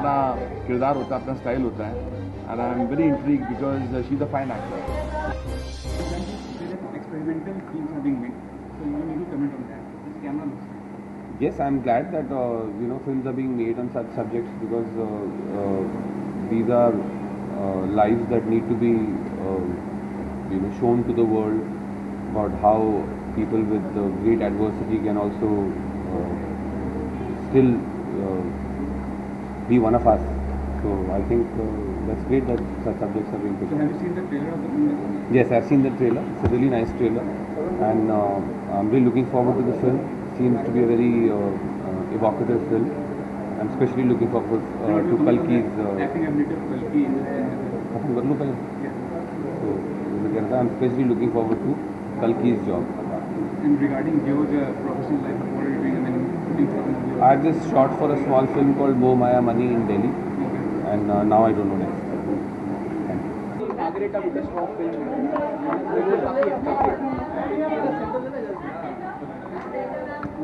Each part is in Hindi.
अपना किरदार होता है, अपना स्टाइल होता है, and I am very intrigued because she is a fine actor. Experimental films are being made, so you need to comment on that. This camera looks like. Yes, I'm glad that films are being made on such subjects because these are lives that need to be shown to the world about how people with great adversity can also still be one of us. So I think that's great that such subjects are being picked. So have you seen the trailer of the film? Yes, I've seen the trailer. It's a really nice trailer, and I'm really looking forward to the film. Seems to be a very evocative film. I'm especially looking forward to Kalki's acting ability of Kalki in the film. So I'm especially looking forward to Kalki's job. And regarding Geo's professional life, what are you doing? And then putting from I just shot for a small film called Moh Maya Money in Delhi, and now I don't know next. Margarita with a strong film.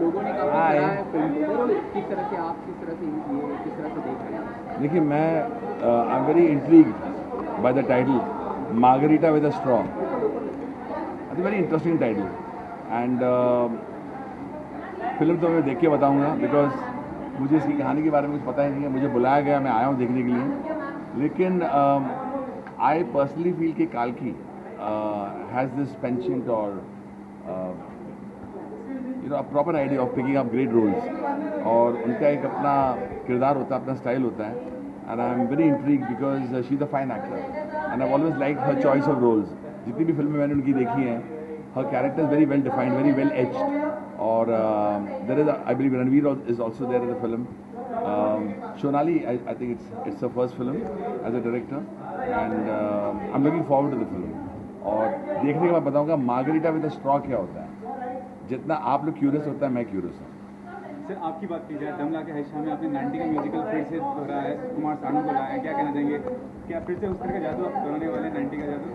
लोगों ने काफी सराहा है फिल्म को. किस तरह से आप किस तरह से देख रहे हैं? देखिए, मैं I am very intrigued by the title Margarita with a straw. It's a very interesting title, and film तो मैं देख के बताऊंगा बिकॉज मुझे इसकी कहानी के बारे में कुछ पता ही नहीं है. मुझे बुलाया गया, मैं आया हूँ देखने के लिए. लेकिन I personally feel कि Kalki has this penchant or a proper idea of picking up great roles, और उनका एक अपना किरदार होता है, अपना स्टाइल होता है, and I am very intrigued because she is a fine actor and I've always liked her choice of roles. जितनी भी फिल्में मैंने उनकी देखी हैं, her character is very well defined, very well etched, और there is I believe Ranveer is also there in the film. Shonali, I think it's her first film as a director, and I'm looking forward to the film. और देखने के बाद बताऊंगा मार्गरीटा विद अ स्ट्रॉ क्या होता है. जितना आप लोग क्यूरियस होता है, मैं क्यूरियस हूँ. सर, आपकी बात की जाए, दम लाके हैशा में आपने 90 का म्यूजिकल फिर से दोहराया है, कुमार सानू को लाया है, क्या कहना चाहेंगे? क्या फिर से उस तरह का जादू आप दोहराने वाले 90 का जादू?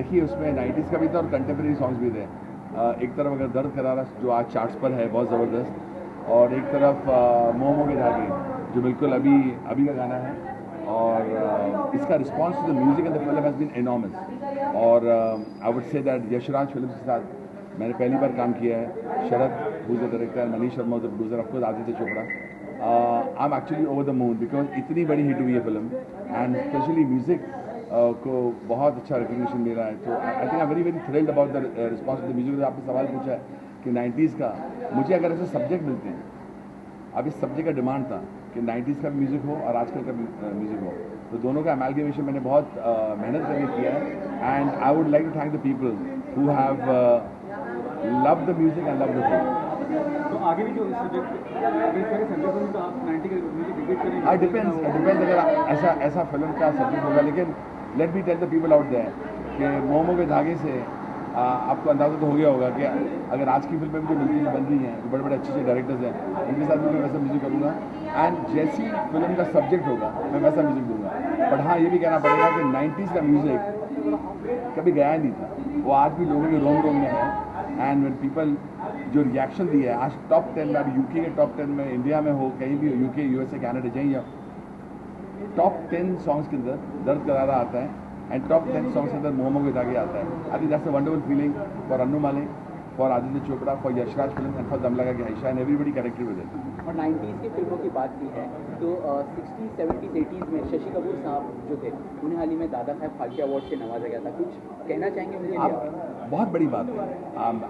देखिए, उसमें 90s का भी था और कंटेम्प्रेरी सॉन्ग्स भी थे. एक तरफ अगर दर्द करारा जो आज चार्ट्स पर है बहुत ज़बरदस्त, और एक तरफ मोमो के धागे जो बिल्कुल अभी का गाना है, और इसका response to the music and the film has been enormous. और I would say that Yash Raj film के साथ मैंने पहली बार काम किया है. Sharad who is the director, Manish Sharma the producer, of course Aditya Chopra. I am actually over the moon because इतनी बड़ी हिट हुई है फिल्म, एंड स्पेशली म्यूजिक को बहुत अच्छा रिकग्निशन मिला है. तो I think I very very thrilled about the response to the music. आपने सवाल पूछा है कि 90s का, मुझे अगर ऐसे सब्जेक्ट मिलते हैं, अब इस सब्जेक्ट का डिमांड था कि 90s का म्यूज़िक हो और आजकल का म्यूज़िक हो, तो दोनों का अमेलगेमेशन मैंने बहुत मेहनत करके किया है. And I would like to thank the people who have love the music and love the film. तो आगे भी जो सब्जेक्ट होंगे तो आप 90 का म्यूजिक रिपीट करेंगे? डिपेंड्स अगर ऐसा फिल्म का सब्जेक्ट होगा. लेकिन let me tell the people out there कि मोमो के धागे से आपको अंदाज़ा तो हो गया होगा कि अगर आज की फिल्में भी जो बन रही हैं, जो बड़े बड़े अच्छे डायरेक्टर्स हैं, उनके साथ भी मैं वैसा म्यूज़िक करूँगा. एंड जैसी फिल्म का सब्जेक्ट होगा मैं वैसा म्यूज़िक दूंगा. बट हाँ, ये भी कहना पड़ेगा कि 90s का म्यूज़िक कभी गया नहीं था, वो आज भी लोगों के रोम में है. एंड व्हेन पीपल जो रिएक्शन दिया है, आज टॉप 10 में, अभी यूके के टॉप 10 में, इंडिया में हो, कहीं भी यूके, यूएसए, कनाडा जाइए, या टॉप 10 सॉन्ग्स के अंदर दर्द करारा आता है, एंड टॉप 10 सॉन्ग्स के अंदर मोमो के धागे आता है. I think that's a wonderful feeling for Annu Malik, for Aditya Chopra, for Yashraj film, and for Dum Laga Ke Haisha, and everybody connected with it. और 90s की फिल्मों की बात की है तो 60s, 70s, 80s में शशि कपूर साहब जो थे, उन्हें हाल ही में दादा साहब फाल्के अवार्ड से नवाजा गया था. कुछ कहना चाहेंगे मुझे? आप बहुत बड़ी बात है.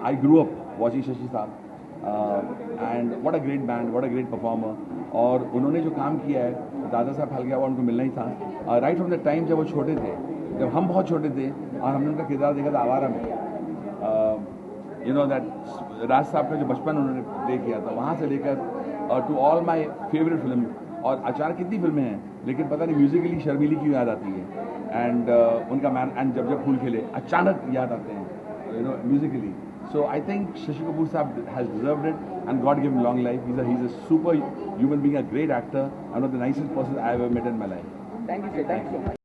आई ग्रू अप वॉचिंग शशि साहब, and what a great band, what a great performer. और उन्होंने जो काम किया है, दादा साहब फाल्के अवार्ड उनको मिलना ही था. राइट फ्रॉम द टाइम जब वो छोटे थे, जब हम बहुत छोटे थे, और हमने उनका किरदार देखा था आवारा में, यू नो दैट राज साहब का जो बचपन उन्होंने प्ले किया था, वहाँ से लेकर to all my favourite film. और अचानक कितनी फिल्में हैं, लेकिन पता नहीं म्यूजिकली शर्मीली क्यों याद आती है. एंड उनका मैन एंड जब जब फूल खिले अचानक याद आते हैं, you know, Musically. So I think Shashi Kapoor Sahab has deserved it, and God give him long life. He's a super human being, a great actor, and one of the nicest persons I ever met in my life. Thank you, sir. Thank you so much.